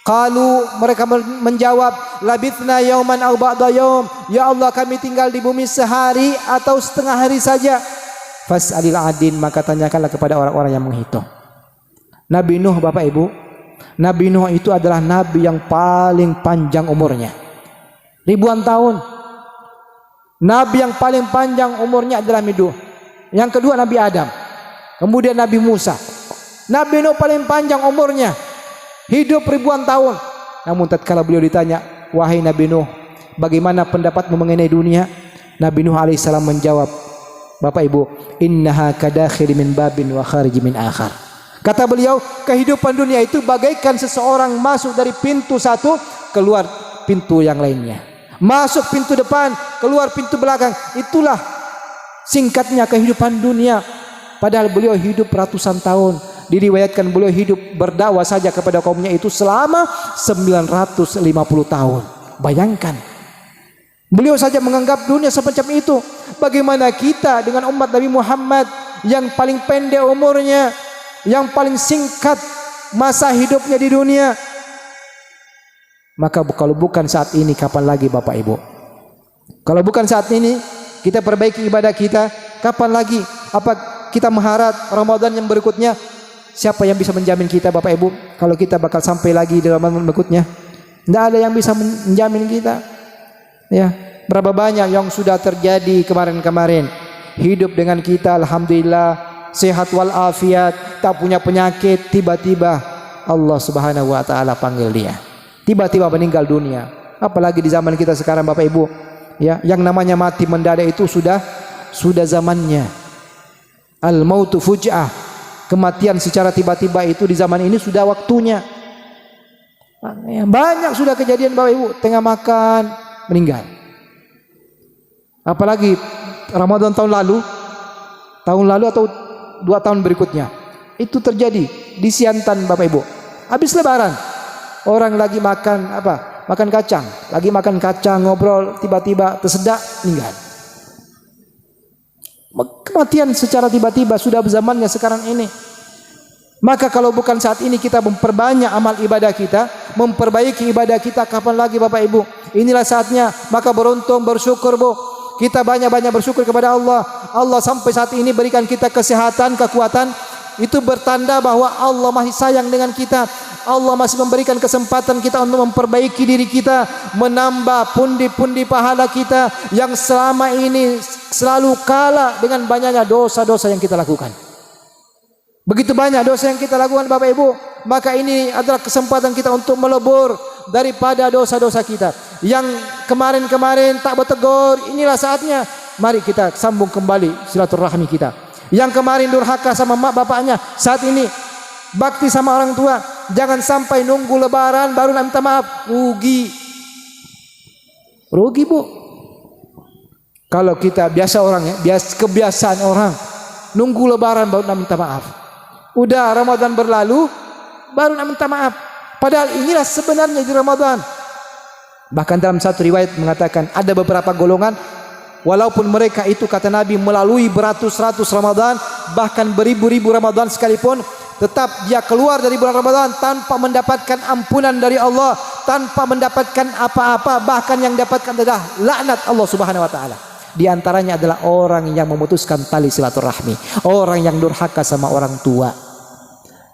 Qalu, mereka menjawab, labithna yawman aw ba'da yawm, ya Allah kami tinggal di bumi sehari atau setengah hari saja. Fas'alil 'adin, maka tanyakanlah kepada orang-orang yang menghitung. Nabi Nuh Bapak Ibu, Nabi Nuh itu adalah nabi yang paling panjang umurnya, ribuan tahun. Nabi yang paling panjang umurnya adalah Nabi Nuh. Yang kedua Nabi Adam, kemudian Nabi Musa. Nabi Nuh paling panjang umurnya, hidup ribuan tahun. Namun tatkala beliau ditanya, wahai Nabi Nuh, bagaimana pendapatmu mengenai dunia? Nabi Nuh alaihissalam menjawab, Bapak Ibu, innaha kadakhil min babin wa kharij min akhar. Kata beliau, kehidupan dunia itu bagaikan seseorang masuk dari pintu satu, keluar pintu yang lainnya. Masuk pintu depan, keluar pintu belakang. Itulah singkatnya kehidupan dunia. Padahal beliau hidup ratusan tahun. Diriwayatkan beliau hidup berdakwah saja kepada kaumnya itu selama 950 tahun. Bayangkan. Beliau saja menganggap dunia semacam itu. Bagaimana kita dengan umat Nabi Muhammad yang paling pendek umurnya, yang paling singkat masa hidupnya di dunia? Maka kalau bukan saat ini, kapan lagi Bapak Ibu? Kalau bukan saat ini kita perbaiki ibadah kita, kapan lagi? Apa kita mengharap Ramadan yang berikutnya? Siapa yang bisa menjamin kita Bapak Ibu kalau kita bakal sampai lagi di Ramadan berikutnya? Tidak ada yang bisa menjamin kita. Ya, berapa banyak yang sudah terjadi kemarin-kemarin. Hidup dengan kita alhamdulillah sehat wal afiat, tak punya penyakit, tiba-tiba Allah Subhanahu wa taala panggil dia. Tiba-tiba meninggal dunia. Apalagi di zaman kita sekarang Bapak Ibu, ya, yang namanya mati mendadak itu sudah zamannya. Al mautu fuj'ah. Kematian secara tiba-tiba itu di zaman ini sudah waktunya. Banyak sudah kejadian Bapak Ibu, tengah makan meninggal. Apalagi Ramadan tahun lalu atau 2 tahun berikutnya. Itu terjadi di Siantan Bapak Ibu. Habis lebaran, orang lagi makan apa? Makan kacang, lagi makan kacang, ngobrol, tiba-tiba tersedak meninggal. Kematian secara tiba-tiba sudah zamannya sekarang ini. Maka kalau bukan saat ini kita memperbanyak amal ibadah kita, memperbaiki ibadah kita, kapan lagi Bapak Ibu? Inilah saatnya. Maka beruntung, bersyukur Bu. Kita banyak-banyak bersyukur kepada Allah. Allah sampai saat ini berikan kita kesehatan, kekuatan. Itu bertanda bahwa Allah masih sayang dengan kita. Allah masih memberikan kesempatan kita untuk memperbaiki diri kita, menambah pundi-pundi pahala kita yang selama ini selalu kalah dengan banyaknya dosa-dosa yang kita lakukan. Begitu banyak dosa yang kita lakukan Bapak Ibu, maka ini adalah kesempatan kita untuk melebur daripada dosa-dosa kita yang kemarin-kemarin tak bertegur. Inilah saatnya, mari kita sambung kembali silaturahmi kita. Yang kemarin durhaka sama mak bapaknya, saat ini bakti sama orang tua. Jangan sampai nunggu lebaran baru nak minta maaf. Rugi Bu. Kalau kita biasa orang ya, kebiasaan orang nunggu lebaran baru nak minta maaf. Udah Ramadan berlalu baru nak minta maaf. Padahal inilah sebenarnya di Ramadan. Bahkan dalam satu riwayat mengatakan ada beberapa golongan, walaupun mereka itu kata Nabi melalui beratus-ratus Ramadan, bahkan beribu-ribu Ramadan sekalipun, tetap dia keluar dari bulan Ramadan tanpa mendapatkan ampunan dari Allah, tanpa mendapatkan apa-apa, bahkan yang dapatkan adalah laknat Allah Subhanahu wa taala. Di antaranya adalah orang yang memutuskan tali silaturahmi, orang yang durhaka sama orang tua.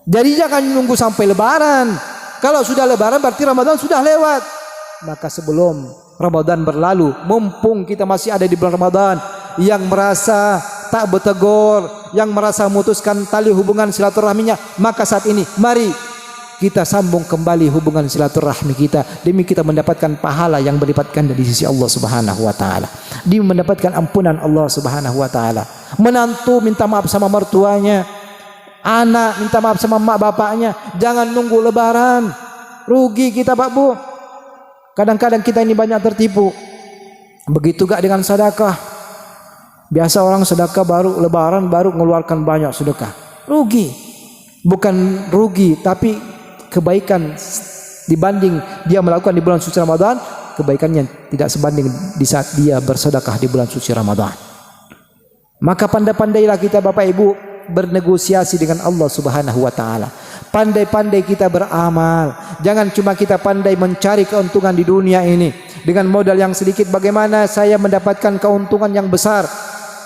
Jadi jangan nunggu sampai lebaran. Kalau sudah lebaran berarti Ramadan sudah lewat. Maka sebelum Ramadan berlalu, mumpung kita masih ada di bulan Ramadan, yang merasa tak bertegur, yang merasa memutuskan tali hubungan silaturahminya, maka saat ini mari kita sambung kembali hubungan silaturahmi kita demi kita mendapatkan pahala yang berlipat ganda di sisi Allah Subhanahu wa taala, demi mendapatkan ampunan Allah Subhanahu wa taala. Menantu minta maaf sama mertuanya, anak minta maaf sama mak bapaknya, jangan nunggu lebaran. Rugi kita Pak Bu. Kadang-kadang kita ini banyak tertipu. Begitu gak dengan sedekah. Biasa orang sedekah baru lebaran baru mengeluarkan banyak sedekah. Rugi. Bukan rugi tapi kebaikan dibanding dia melakukan di bulan suci Ramadan, kebaikannya tidak sebanding di saat dia bersedekah di bulan suci Ramadan. Maka pandai-pandailah kita Bapak Ibu bernegosiasi dengan Allah Subhanahu wa taala. Pandai-pandai kita beramal. Jangan cuma kita pandai mencari keuntungan di dunia ini dengan modal yang sedikit. Bagaimana saya mendapatkan keuntungan yang besar?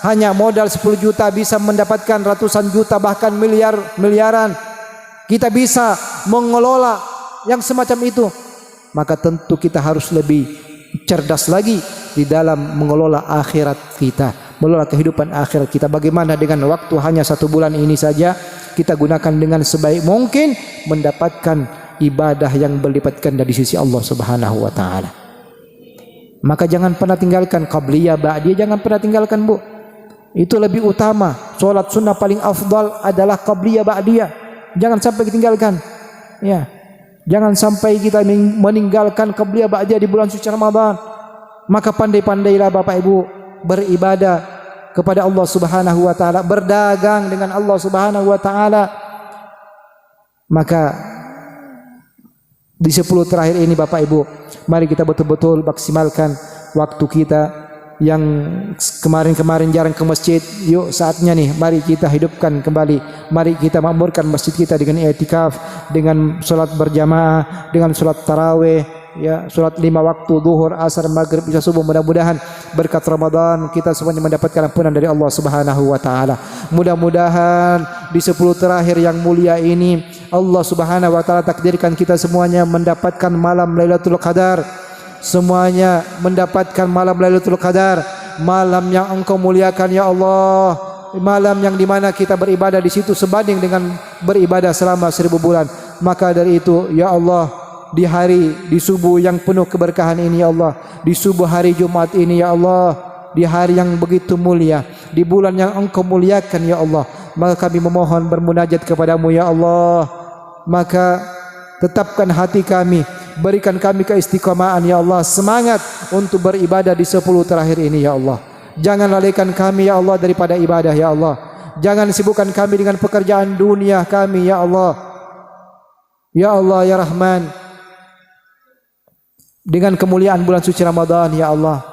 Hanya modal 10 juta bisa mendapatkan ratusan juta bahkan miliaran. Kita bisa mengelola yang semacam itu. Maka tentu kita harus lebih cerdas lagi di dalam mengelola akhirat kita, mengelola kehidupan akhirat kita. Bagaimana dengan waktu hanya 1 bulan ini saja kita gunakan dengan sebaik mungkin mendapatkan ibadah yang berlipat ganda di sisi Allah Subhanahu wa taala. Maka jangan pernah tinggalkan qabliyah ba'diyah, jangan pernah tinggalkan Bu. Itu lebih utama. Salat sunnah paling afdal adalah qabliyah ba'diyah. Jangan sampai ditinggalkan. Ya. Jangan sampai kita meninggalkan qabliyah ba'diyah di bulan suci Ramadan. Maka pandai-pandailah Bapak Ibu beribadah kepada Allah Subhanahu wa taala, berdagang dengan Allah Subhanahu wa taala. Maka di 10 terakhir ini Bapak Ibu, mari kita betul-betul maksimalkan waktu kita yang kemarin-kemarin jarang ke masjid. Yuk saatnya nih, mari kita hidupkan kembali. Mari kita makmurkan masjid kita dengan i'tikaf, dengan salat berjamaah, dengan salat tarawih, ya, salat 5 waktu, zuhur, asar, maghrib, isya, subuh. Mudah-mudahan berkat Ramadan kita semuanya mendapatkan ampunan dari Allah Subhanahu wa taala. Mudah-mudahan di 10 terakhir yang mulia ini Allah Subhanahu wa taala takdirkan kita semuanya mendapatkan malam Lailatul Qadar. Semuanya mendapatkan malam Lailatul Qadar, malam yang Engkau muliakan ya Allah, malam yang dimana kita beribadah di situ sebanding dengan beribadah selama 1000 bulan. Maka dari itu ya Allah, di subuh yang penuh keberkahan ini ya Allah, di subuh hari Jumat ini ya Allah, di hari yang begitu mulia, di bulan yang Engkau muliakan ya Allah, maka kami memohon bermunajat kepadamu ya Allah. Maka tetapkan hati kami, berikan kami keistiqomahan ya Allah, semangat untuk beribadah di 10 terakhir ini ya Allah. Jangan lalaikan kami ya Allah daripada ibadah ya Allah. Jangan sibukkan kami dengan pekerjaan dunia kami ya Allah. Ya Allah ya Rahman, dengan kemuliaan bulan suci Ramadan ya Allah,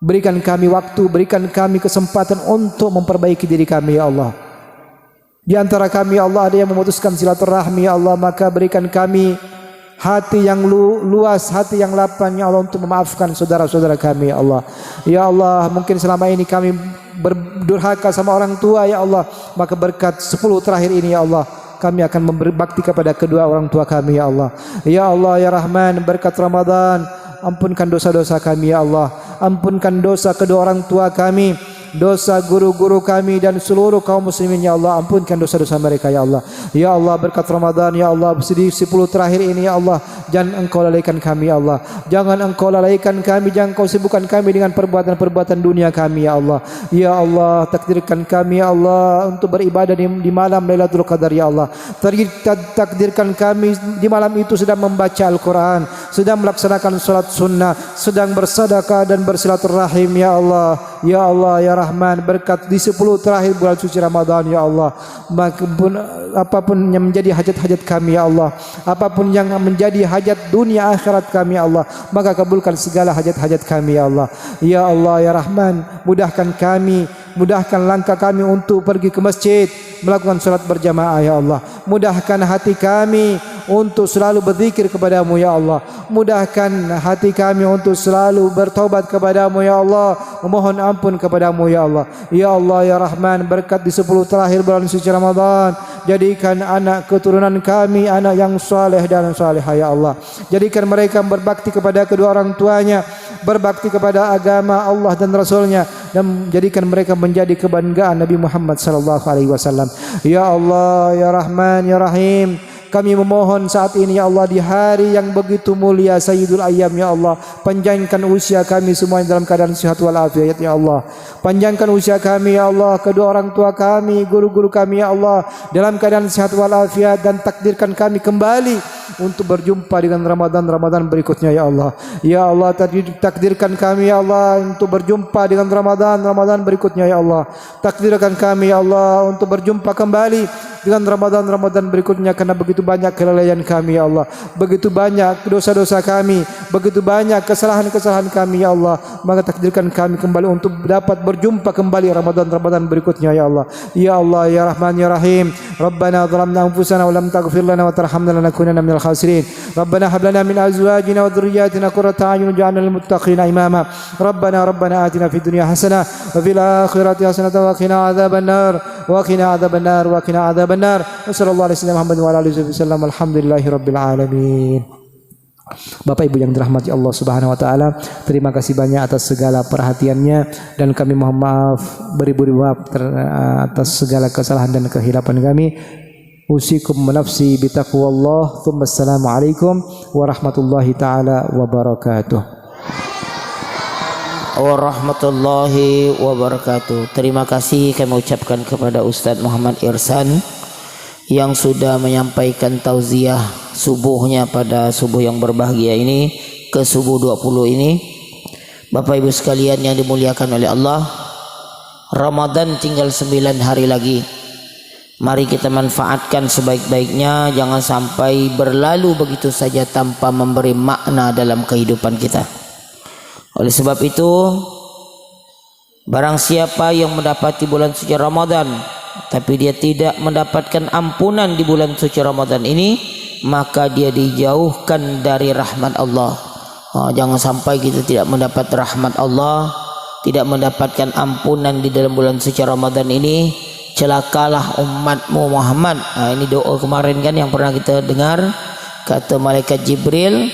berikan kami waktu, berikan kami kesempatan untuk memperbaiki diri kami ya Allah. Di antara kami ya Allah ada yang memutuskan silaturahmi ya Allah, maka berikan kami hati yang luas, hati yang lapang ya Allah untuk memaafkan saudara-saudara kami ya Allah. Ya Allah, mungkin selama ini kami berdurhaka sama orang tua ya Allah, maka berkat 10 terakhir ini ya Allah, kami akan berbakti kepada kedua orang tua kami ya Allah. Ya Allah ya Rahman, berkat Ramadan ampunkan dosa-dosa kami ya Allah, ampunkan dosa kedua orang tua kami, dosa guru-guru kami dan seluruh kaum muslimin ya Allah, ampunkan dosa-dosa mereka ya Allah. Ya Allah, berkat Ramadan ya Allah, di 10 terakhir ini ya Allah, jangan Engkau lalaikan kami ya Allah, jangan Engkau lalaikan kami, jangan Engkau sibukkan kami dengan perbuatan-perbuatan dunia kami ya Allah. Ya Allah, takdirkan kami ya Allah untuk beribadah di malam Lailatul Qadar ya Allah. Takdirkan kami di malam itu sedang membaca Al-Quran, sedang melaksanakan salat sunnah, sedang bersedekah dan bersilaturahim ya Allah. Ya Allah ya Rahman, berkat di 10 terakhir bulan suci Ramadan ya Allah, apapun yang menjadi hajat-hajat kami ya Allah, apapun yang menjadi hajat dunia akhirat kami ya Allah, maka kabulkan segala hajat-hajat kami ya Allah. Ya Allah ya Rahman, mudahkan kami, mudahkan langkah kami untuk pergi ke masjid, melakukan salat berjamaah ya Allah. Mudahkan hati kami untuk selalu berzikir kepadamu ya Allah. Mudahkan hati kami untuk selalu bertaubat kepadamu ya Allah, memohon ampun kepadamu ya Allah. Ya Allah ya Rahman, berkat di 10 terakhir bulan suci Ramadan, jadikan anak keturunan kami anak yang saleh dan salihah ya Allah. Jadikan mereka berbakti kepada kedua orang tuanya, berbakti kepada agama Allah dan Rasulnya, dan jadikan mereka menjadi kebanggaan Nabi Muhammad sallallahu alaihi wasallam. Ya Allah ya Rahman ya Rahim, kami memohon saat ini ya Allah, di hari yang begitu mulia Sayyidul Ayyam ya Allah, panjangkan usia kami semuanya dalam keadaan sehat walafiat ya Allah. Panjangkan usia kami ya Allah, kedua orang tua kami, guru-guru kami ya Allah, dalam keadaan sehat walafiat, dan takdirkan kami kembali untuk berjumpa dengan Ramadan berikutnya ya Allah. Ya Allah, takdirkan kami ya Allah untuk berjumpa dengan Ramadan berikutnya ya Allah. Takdirkan kami ya Allah untuk berjumpa kembali dengan Ramadan berikutnya, karena begitu banyak kelalaian kami ya Allah, begitu banyak dosa-dosa kami, begitu banyak kesalahan-kesalahan kami ya Allah, maka takdirkan kami kembali untuk dapat berjumpa kembali Ramadan berikutnya ya Allah. Ya Allah ya Rahman ya Rahim, Rabbana zalamna anfusana wa lam taghfir lana wa tarhamna lanakunanna minal khasirin. Rabbana hab lana min azwajina wa dhurriyyatina qurrata a'yun waj'alna lil muttaqina imama. Rabbana atina fid dunya hasanah wa fil akhirati hasanah wa qina adzabannar wa qina adzabannar wa qina adzabannar. Wassallallahu alaihi wasallam Muhammad wa ala alihi wasallam. Alhamdulillahirabbil alamin. Bapak Ibu yang dirahmati Allah Subhanahu wa taala, terima kasih banyak atas segala perhatiannya, dan kami mohon maaf beribu-ribu maaf atas segala kesalahan dan kehilapan kami. Usikum nafsi bitaqwallah. Assalamu alaikum warahmatullahi taala wabarakatuh. Warahmatullahi wabarakatuh. Terima kasih kami ucapkan kepada Ustadz Muhammad Irsan yang sudah menyampaikan tauziah subuhnya pada subuh yang berbahagia ini, ke subuh 20 ini. Bapak Ibu sekalian yang dimuliakan oleh Allah, Ramadan tinggal 9 hari lagi. Mari kita manfaatkan sebaik-baiknya, jangan sampai berlalu begitu saja tanpa memberi makna dalam kehidupan kita. Oleh sebab itu, barang siapa yang mendapati bulan suci Ramadan tapi dia tidak mendapatkan ampunan di bulan suci Ramadan ini, maka dia dijauhkan dari rahmat Allah. Jangan sampai kita tidak mendapat rahmat Allah, tidak mendapatkan ampunan di dalam bulan suci Ramadan ini. Celakalah umatmu Muhammad. Ini doa kemarin kan yang pernah kita dengar, kata malaikat Jibril,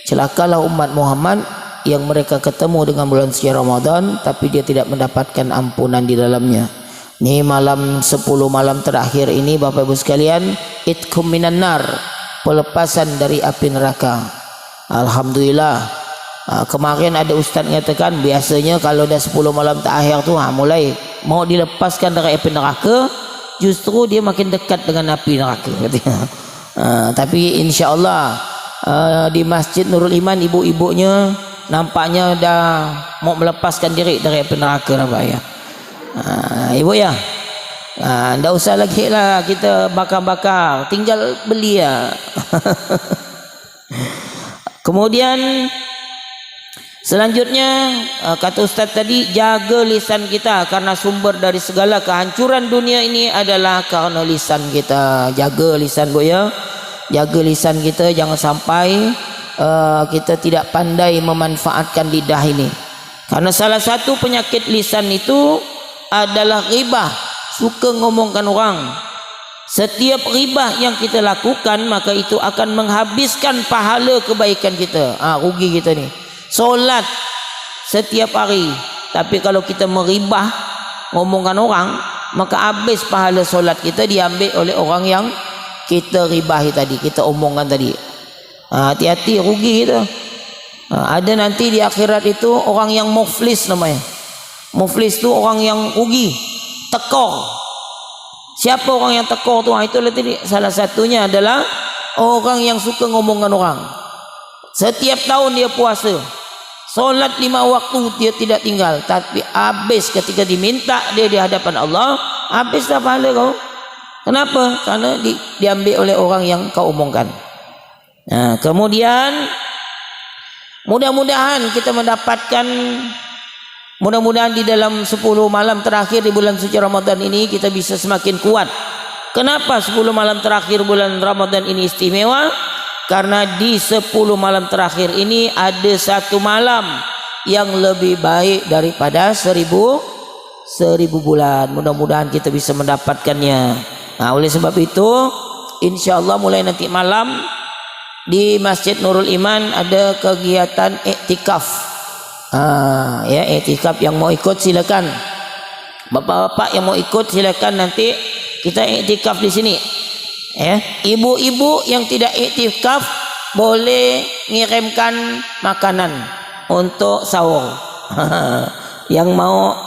celakalah umat Muhammad yang mereka ketemu dengan bulan suci Ramadan tapi dia tidak mendapatkan ampunan di dalamnya. Ini malam 10 malam terakhir ini Bapak Ibu sekalian, itkum minan nar, pelepasan dari api neraka. Alhamdulillah. Kemarin ada ustaz mengatakan biasanya kalau dah 10 malam terakhir tu mulai mau dilepaskan dari api neraka, justru dia makin dekat dengan api neraka katanya. Tapi insya-Allah di Masjid Nurul Iman ibu-ibunya nampaknya dah mau melepaskan diri dari api neraka nampak ya. Ibu ya, ndak usah lagi lah kita bakar-bakar, tinggal beli ya. Kemudian selanjutnya kata Ustaz tadi, jaga lisan kita karena sumber dari segala kehancuran dunia ini adalah karena lisan kita. Jaga lisan Bu ya, jaga lisan kita, jangan sampai kita tidak pandai memanfaatkan lidah ini. Karena salah satu penyakit lisan itu adalah ghibah, suka ngomongkan orang. Setiap ghibah yang kita lakukan maka itu akan menghabiskan pahala kebaikan kita. Rugi kita ni. Solat setiap hari, tapi kalau kita meribah, ngomongkan orang, maka habis pahala solat kita, diambil oleh orang yang kita ribahi tadi, kita omongkan tadi. Hati-hati, rugi kita. Ada nanti di akhirat itu orang yang muflis namanya. Muflis tu orang yang rugi, tekor. Siapa orang yang tekor tu? Itulah tadi salah satunya adalah orang yang suka ngomongkan orang. Setiap tahun dia puasa, solat 5 waktu dia tidak tinggal, tapi habis ketika diminta dia di hadapan Allah, habislah pahala kau. Kenapa? Karena diambil oleh orang yang kau omongkan. Kemudian mudah-mudahan kita mendapatkan, mudah-mudahan di dalam 10 malam terakhir di bulan suci Ramadan ini kita bisa semakin kuat. Kenapa 10 malam terakhir bulan Ramadan ini istimewa? Karena di 10 malam terakhir ini ada satu malam yang lebih baik daripada 1000 bulan. Mudah-mudahan kita bisa mendapatkannya. Oleh sebab itu, insya Allah mulai nanti malam di Masjid Nurul Iman ada kegiatan iktikaf. Ya, iktikaf, yang mau ikut silakan. Bapak-bapak yang mau ikut silakan, nanti kita iktikaf di sini. Ya, ibu-ibu yang tidak iktikaf boleh ngirimkan makanan untuk sahur. Yang mau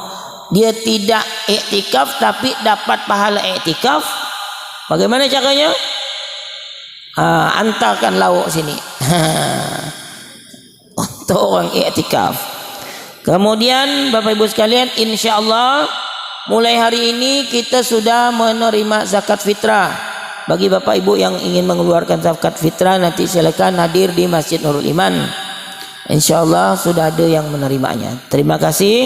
dia tidak iktikaf tapi dapat pahala iktikaf, bagaimana caranya? Antarkan lauk sini untuk orang iktikaf. Kemudian Bapak Ibu sekalian, insya Allah mulai hari ini kita sudah menerima zakat fitrah. Bagi Bapak Ibu yang ingin mengeluarkan zakat fitrah, nanti silakan hadir di Masjid Nurul Iman. Insya Allah sudah ada yang menerimanya. Terima kasih.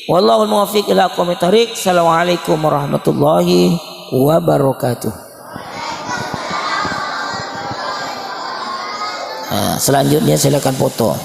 Wallahul muwaffiq ila aqwamit thoriq. Assalamualaikum warahmatullahi wabarakatuh. Selanjutnya silakan foto.